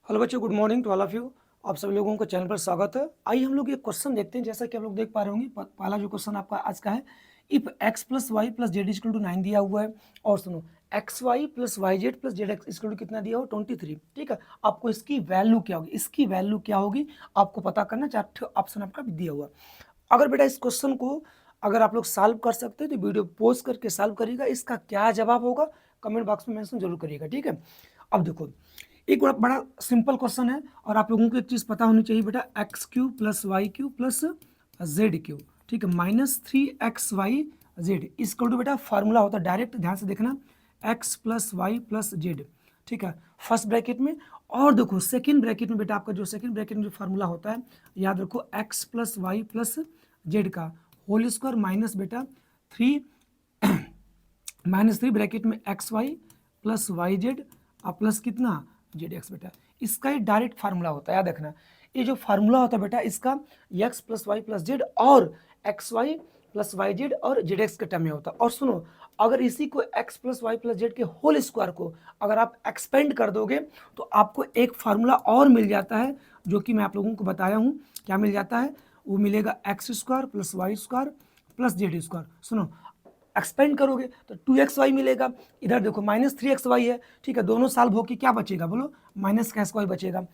Hello बच्चों, good morning to all of you. आप सभी लोगों को चैनल पर स्वागत है। आइए हम लोग एक क्वेश्चन देखते हैं। जैसा कि आप लोग देख पा रहे होंगे, पहला जो क्वेश्चन आपका आज का है, if x plus Y plus z equal to 9 दिया हुआ है। और सुनो, x Y plus Y z plus z x equal to कितना दिया हो, 23। ठीक है, आपको इसकी वैल्यू क्या होगी, इसकी वैल्यू क्या होगी आपको पता करना। चार ऑप्शन आपका दिया हुआ। अगर बेटा इस क्वेश्चन को अगर आप लोग सॉल्व कर सकते हैं तो वीडियो पोस्ट करके सॉल्व करिएगा। इसका क्या जवाब होगा कमेंट बॉक्स में मेंशन जरूर करिएगा। ठीक है, अब देखो, एक बड़ा बड़ा सिंपल क्वेश्चन है और आप लोगों को एक चीज़ पता होनी चाहिए बेटा, x cube plus y cube plus z cube. ठीक है, -3xy z इसको टू बेटा फार्मूला होता है डायरेक्ट, ध्यान से देखना, x plus Y plus z. ठीक है, फर्स्ट ब्रैकेट में। और देखो सेकेंड ब्रैकेट में बेटा, आपका जो सेकेंड ब्रैकेट में जो फार्मूला होता है, याद रखो, x plus Y plus z का होल स्क्वायर माइनस बेटा 3 -3 ब्रैकेट में x Y plus Y Z और प्लस कितना जेड एक्स बेटा। इसका एक डायरेक्ट फार्मूला होता है, याद रखना। ये जो फार्मूला होता है बेटा, इसका X plus Y plus Z और x Y plus Y Z और जेड एक्स के टर्म में होता है। और सुनो, अगर इसी को X plus Y plus Z के होल स्क्वायर को अगर आप एक्सपेंड कर दोगे तो आपको एक फार्मूला और मिल जाता है, जो कि मैं आप लोगों को बताया हूँ। क्या मिल जाता है? वो मिलेगा x square plus y square plus z square. सुनो, एक्सपेंड करोगे तो 2xy मिलेगा। इधर देखो -3xy है। ठीक है, दोनों सॉल्व होके क्या बचेगा बोलो, माइनस का स्क्वायर बचेगा।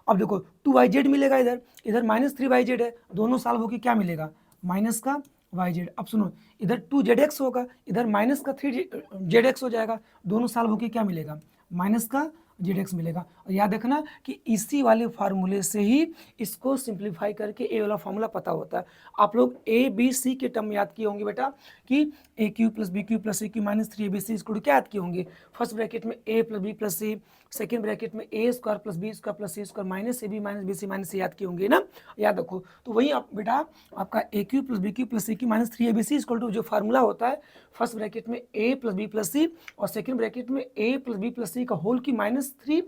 अब देखो 2yz मिलेगा, इधर इधर -3yz है, दोनों सॉल्व होके क्या मिलेगा, माइनस का yz। अब सुनो, इधर 2zx होगा, इधर माइनस का 3zx हो जाएगा, दोनों सॉल्व होके क्या मिलेगा, माइनस का जेड मिलेगा। और याद रखना कि इसी वाले फार्मूले से ही इसको सिंप्लीफाई करके ए वाला फार्मूला पता होता है। आप लोग ए बी सी के टर्म याद किए होंगे बेटा, कि ए cube plus B cube plus A cube minus 3ab इसको क्या याद किए होंगे, फर्स्ट ब्रैकेट में A plus B plus C, second bracket में A square plus B square plus C square minus A B minus B C minus C याद किए होंगे ना, याद रखो। तो वही आप बेटा, आपका A cube plus B cube plus A cube minus 3ab equal to जो फार्मूला होता है, फर्स्ट ब्रैकेट में A plus B plus C और सेकेंड ब्रैकेट में A plus B plus C का होल की -3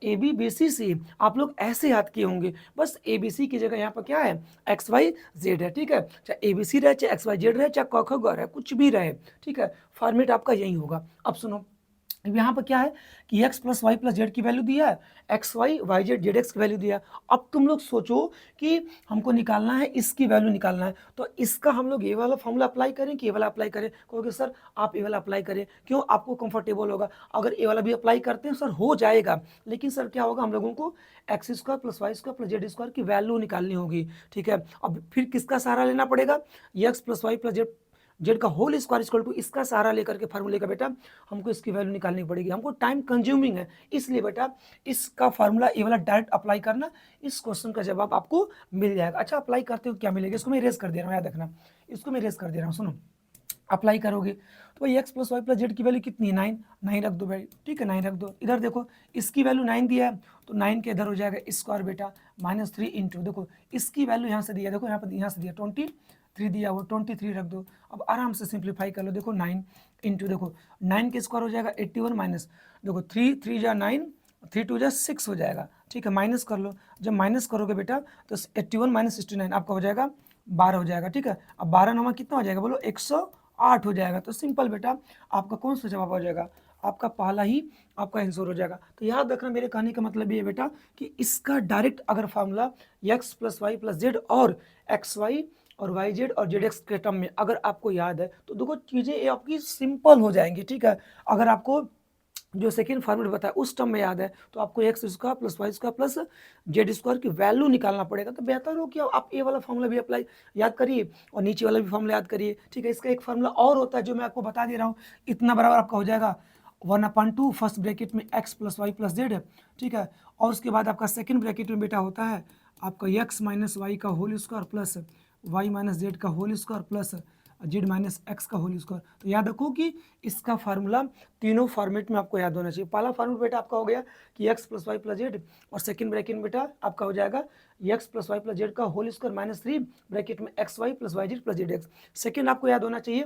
ए बी बी सी सी, आप लोग ऐसे याद किए होंगे। बस ए बी सी की जगह यहाँ पर क्या है, एक्स वाई जेड है। ठीक है, चाहे ए बी सी रहे, चाहे एक्स वाई जेड रहे, चाहे क ख ग रहे, कुछ भी रहे। ठीक है, फॉर्मेट आपका यही होगा। अब सुनो, अब यहाँ पर क्या है कि x plus Y plus z की वैल्यू दिया है, x y y z z x की वैल्यू दिया है। अब तुम लोग सोचो कि हमको निकालना है, इसकी वैल्यू निकालना है, तो इसका हम लोग ये वाला फॉर्मूला अप्लाई करें कि ये वाला अप्लाई करें? कहोगे सर आप ये वाला अप्लाई करें, क्यों, आपको कंफर्टेबल होगा। अगर ये वाला भी अप्लाई करते हैं सर हो जाएगा, लेकिन सर क्या होगा, हम लोगों को x square plus y square plus z square की वैल्यू निकालनी होगी। ठीक है, अब फिर किसका सहारा लेना पड़ेगा, x plus Y plus z z का होल स्क्वायर इक्वल टू इसका सहारा लेकर के फार्मूले का बेटा हमको इसकी वैल्यू निकालनी पड़ेगी। हमको टाइम कंज्यूमिंग है, इसलिए बेटा इसका फार्मूला ये वाला डायरेक्ट अप्लाई करना, इस क्वेश्चन का जवाब आपको मिल जाएगा। अच्छा, अप्लाई करते हो क्या मिलेगा, इसको मैं इरेज कर दे रहा हूँ, याद रखना, इसको मैं इरेज कर दे रहा हूँ। सुनो, अप्लाई करोगे तो भाई x plus Y plus z की वैल्यू कितनी है, 9, 9 रख दो भाई। ठीक है, 9 रख दो। इधर देखो इसकी वैल्यू 9 दिया है, तो 9 के इधर हो जाएगा स्क्वायर बेटा -3 इंटू, देखो इसकी वैल्यू यहाँ से दिया, देखो यहाँ पर यहाँ से दिया 23 दिया हुआ, 23 रख दो। अब आराम से सिंप्लीफाई कर लो, देखो 9 इंटू, देखो 9 के स्क्वायर हो जाएगा 81 माइनस, देखो 3 3 जा 9, 3 2 जा 6 हो जाएगा। ठीक है, माइनस कर लो, जब माइनस करोगे बेटा तो 81 माइनस 69 आपका हो जाएगा 12 हो जाएगा। ठीक है, अब 12 नवा कितना हो जाएगा बोलो, 108 हो जाएगा। तो सिंपल बेटा आपका कौन सा जवाब हो जाएगा, आपका पहला ही आपका आंसर हो जाएगा। तो याद रखना, मेरे कहने का मतलब ये है बेटा कि इसका डायरेक्ट अगर formula x plus Y plus Z और एक्स वाई और वाई जेड और जेड एक्स के टर्म में अगर आपको याद है तो देखो चीज़ें ये आपकी सिंपल हो जाएंगी। ठीक है, अगर आपको जो सेकेंड फार्मूला बताया उस टर्म में याद है तो आपको x square plus y square plus z square की वैल्यू निकालना पड़ेगा। तो बेहतर हो कि आप ये वाला फार्मूला भी अप्लाई याद करिए और नीचे वाला भी फार्मूला याद करिए। ठीक है, इसका एक फार्मूला और होता है जो मैं आपको बता दे रहा हूँ, इतना बराबर आपका हो जाएगा 1/2 फर्स्ट ब्रैकेट में x plus Y plus z. ठीक है, और उसके बाद आपका सेकेंड ब्रैकेट में बेटा होता है आपका एक्स माइनस वाई का whole square plus Y minus Z का whole square plus Z minus X का होल स्क्वायर। तो याद रखो कि इसका फार्मूला तीनों फॉर्मेट में आपको याद होना चाहिए। पहला फार्मूला बेटा आपका हो गया कि x plus Y plus Z, और सेकंड ब्रैकेट में बेटा आपका हो जाएगा x plus Y plus z का होल स्क्वायर -3 ब्रैकेट में x Y plus Y z plus z x. Second आपको याद होना चाहिए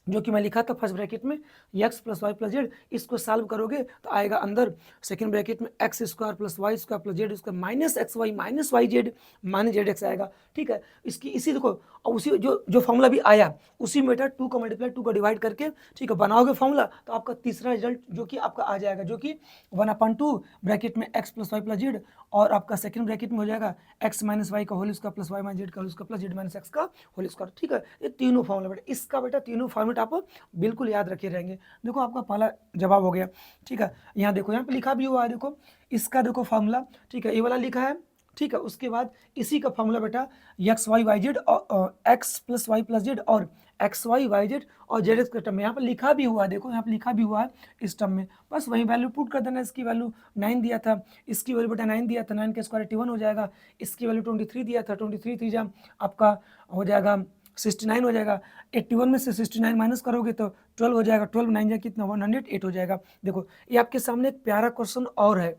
जो कि मैं लिखा था फर्स्ट ब्रैकेट में x plus Y plus z, इसको सॉल्व करोगे तो आएगा अंदर सेकंड ब्रैकेट में x square plus y square plus z square minus x y minus y z minus z x आएगा। ठीक है, इसकी इसी देखो, और उसी जो जो फॉर्मूला भी आया उसी में बेटा 2 का मल्टीप्लाई 2 का डिवाइड करके, ठीक है, बनाओगे फॉर्मूला तो आपका तीसरा रिजल्ट जो कि आपका आ जाएगा, जो कि 1/2 ब्रैकेट में x plus Y plus Z, और आपका सेकंड ब्रैकेट में हो जाएगा एक्स माइनस वाई का whole square plus Y minus Z का whole square plus Z minus X का होल स्क्वायर। ठीक है, ये तीनों फॉर्मूला बेटा, इसका बेटा तीनों फॉर्मेट आप बिल्कुल याद रखे रहेंगे। देखो आपका पहला जवाब हो गया। ठीक है, यहाँ देखो, यहाँ पे लिखा भी हुआ है, देखो इसका देखो फॉर्मूला, ठीक है, ये वाला लिखा है। ठीक है, उसके बाद इसी का फॉर्मूला बेटा एक्स वाई वाई जेड और x plus Y plus Z और एक्स वाई वाई जेड और जेड एक्स के टर्म में यहाँ पर लिखा भी हुआ है, देखो यहाँ पर लिखा भी हुआ है इस टर्म में, बस वही वैल्यू पुट कर देना। इसकी वैल्यू 9 दिया था, इसकी वैल्यू बेटा 9 दिया था, 9 का स्क्वायर 81 हो जाएगा। इसकी वैल्यू 23 दिया था, 23 3 आपका हो जाएगा 69 हो जाएगा। 81 में से 69 माइनस करोगे तो 12 हो जाएगा, 12 9 कितना 108 हो जाएगा। देखो ये आपके सामने एक प्यारा क्वेश्चन और है।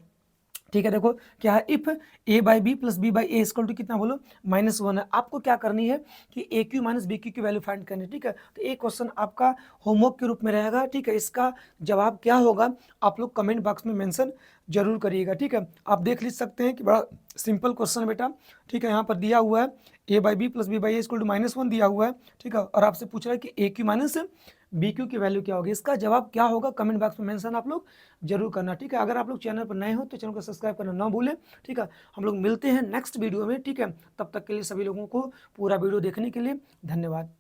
ठीक है, देखो क्या है, if a by b plus b by a equal to कितना बोलो -1 है। आपको क्या करनी है कि ए क्यू माइनस बी क्यू की वैल्यू फाइंड करनी है। ठीक है, तो ये क्वेश्चन आपका होमवर्क के रूप में रहेगा। ठीक है, इसका जवाब क्या होगा आप लोग कमेंट बॉक्स में मेंशन जरूर करिएगा। ठीक है, आप देख लिख सकते हैं कि बड़ा सिंपल क्वेश्चन है बेटा। ठीक है, यहाँ पर दिया हुआ है a by b plus b by a equal to -1 दिया हुआ है। ठीक है, और आपसे पूछ रहा है कि ए क्यू माइनस बी क्यू की वैल्यू क्या होगी। इसका जवाब क्या होगा कमेंट बॉक्स में मेंशन आप लोग जरूर करना। ठीक है, अगर आप लोग चैनल पर नए हो तो चैनल को सब्सक्राइब करना ना भूलें। ठीक है, हम लोग मिलते हैं नेक्स्ट वीडियो में। ठीक है, तब तक के लिए सभी लोगों को पूरा वीडियो देखने के लिए धन्यवाद।